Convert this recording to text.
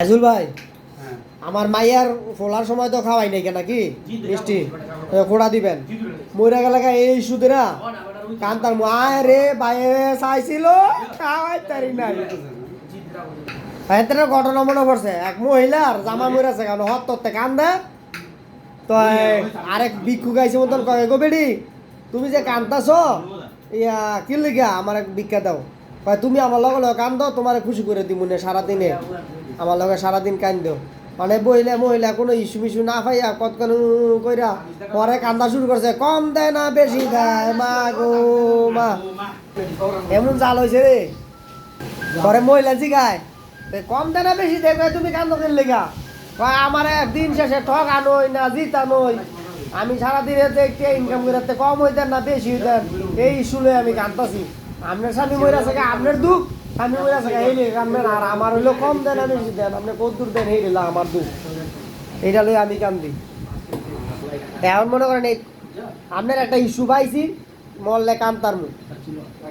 আজুল ভাই আমার মাইয়ার ফোলার সময় তো খাওয়াই নাই নাকি মিষ্টি খোড়া দিবেন মইরা গেলে এই সুদেরা কান্তার মায় রে বাইরে চাইছিল খাওয়াই তারি নাই এতে ঘটনা মনে পড়ছে এক মহিলার জামা মরেছে কারণ হত তত্তে কান্দে তো আরেক ভিক্ষু গাইছে মতন কয়ে গো বেডি তুমি যে কান্দাছ ইয়া কি লিখা আমার এক ভিক্ষা দাও তুমি আমার লগে লগে কান্দ তোমার খুশি করে দিব না সারাদিনে আমার লগে সারাদিন কান্দ মানে বইলে মহিলা কোনো ইস্যু মিস্যু না পাইয়া কতক্ষণ কইরা পরে কান্দা শুরু করছে কম দেয় না বেশি দেয় মা গো মা এমন জাল হয়েছে রে পরে মহিলা জিগায় কম দেয় না বেশি দেয় তুমি কান্দ কেন লেগা আমার দিন শেষে ঠক আনোই না জিতা নই আমি সারাদিনে একটু ইনকাম করতে কম হইতেন না বেশি হইতেন এই ইস্যু লই আমি কান্দতাছি আপনার স্বামী মহিলা থেকে আপনার দুঃখ স্বামী মহিলা থেকে এই কান্দবেন আর আমার হইলো কম দেন আমি বেশি দেন আপনি কত দূর দেন এই দিলাম আমার দুঃখ এইটা লই আমি কান্দি এখন মনে করেন এই আপনার একটা ইস্যু পাইছি মরলে কান্তার মুখ